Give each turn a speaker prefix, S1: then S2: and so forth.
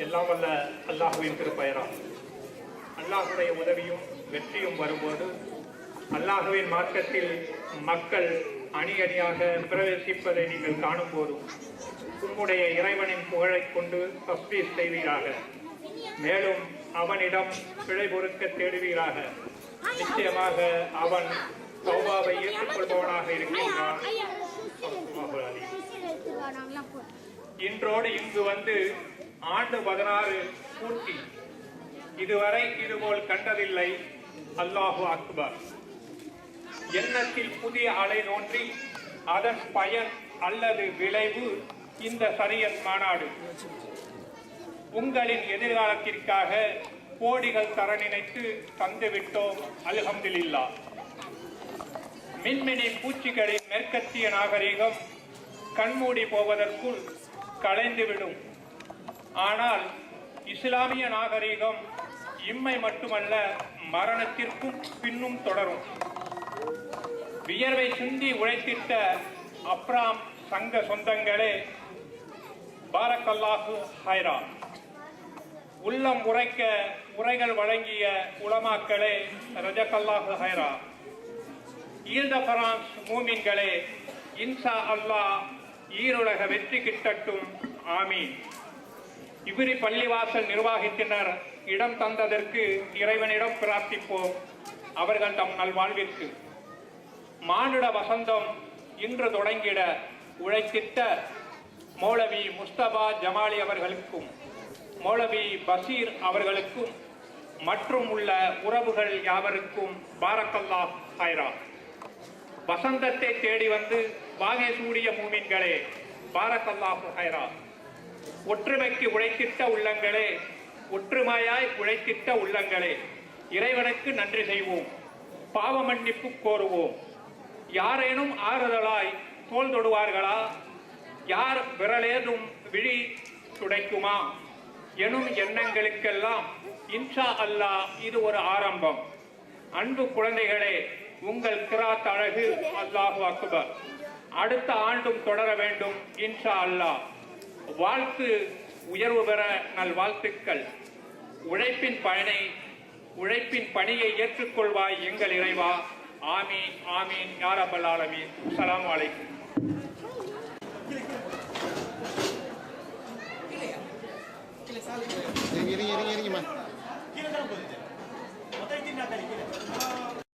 S1: எல்லாம் வல்ல அல்லாஹுவின் திருப்பெயரால் அல்லாஹுடைய உதவியும் வெற்றியும் வரும்போது அல்லாஹுவின் மார்க்கத்தில் மக்கள் அணி அணியாக பிரவேசிப்பதை நீங்கள் காணும் போதும் உம்முடைய இறைவனின் புகழை கொண்டு தஸ்பீஹ் செய்வீராக. மேலும் அவனிடம் பிழை பொறுக்க தேடுவீராக. நிச்சயமாக அவன் தௌபாவை ஏற்றுக்கொள்பவனாக இருக்கின்றான். இன்றோடு இங்கு வந்து ஆண்டு 16 பூர்த்தி. இதுவரை இதுபோல் கண்டதில்லை. அல்லாஹு அக்பர். எண்ணத்தில் புதிய அலை தோன்றி அதன் பயன் அல்லது விளைவு இந்த ஷரியத் மாநாடு. உங்களின் எதிர்காலத்திற்காக கோடிகள் தர நினைத்து தந்துவிட்டோம். அல்ஹம்துலில்லாஹ். மின்மினி பூச்சிகளின் மேற்கத்திய நாகரிகம் கண்மூடி போவதற்குள் கலைந்துவிடும். ஆனால் இஸ்லாமிய நாகரிகம் இம்மை மட்டுமல்ல, மரணத்திற்கும் பின்னும் தொடரும். வியர்வை சிந்தி உழைத்திட்ட அப்ராம் சங்க சொந்தங்களே, பாரக்கல்லாஹு ஹைரா. உள்ளம் உரைக்க உரைகள் வழங்கிய உலமாக்களே, ரஜகல்லாஹு ஹைரா. ஈல்த பிரான்ஸ் மூமின்களே, இன்ஷா அல்லாஹ் ஈருலக வெற்றி கிட்டட்டும். ஆமீன். இவ்விரி பள்ளிவாசல் நிர்வாகத்தினர் இடம் தந்ததற்கு இறைவனிடம் பிரார்த்திப்போம் அவர்கள் தம் நல்வாழ்விற்கு. மானுட வசந்தம் இன்று தொடங்கிட உழைத்திட்ட மௌலவி முஸ்தபா ஜமாலி அவர்களுக்கும் மௌலவி பஷீர் அவர்களுக்கும் மற்றும் உள்ள உறவுகள் யாவருக்கும் பாரக்கல்லாஹ் ஹைரா. வசந்தத்தை தேடி வந்து வாகை சூடிய மூமின்களே, பாரக்கல்லாஹு ஹைரா. ஒற்றுமைக்கு உழைத்திட்ட உள்ளங்களே, ஒற்றுமையாய் உழைத்திட்ட உள்ளங்களே, இறைவனுக்கு நன்றி செய்வோம், பாவ மன்னிப்பு கோருவோம். யாரேனும் ஆறுதலாய் தோல் தொடுவார்களா? யார் விரலேதும் விழி துடைக்குமா எனும் எண்ணங்களுக்கெல்லாம் இன்ஷா அல்லாஹ் இது ஒரு ஆரம்பம். அன்பு குழந்தைகளே, உங்கள் கிராத் அழகு அல்லாஹு அக்பர். அடுத்த ஆண்டும் தொடர வேண்டும் இன்ஷா அல்லாஹ். வாழ்த்து உயர்வு பெற நல்வாழ்த்துக்கள். உழைப்பின் பணியை ஏற்றுக்கொள்வாய் எங்கள் இறைவா. ஆமீன் ஆமீன் யா ரப்பல் ஆலமீன். அஸ்ஸலாமு அலைக்கும்.
S2: இறங்கி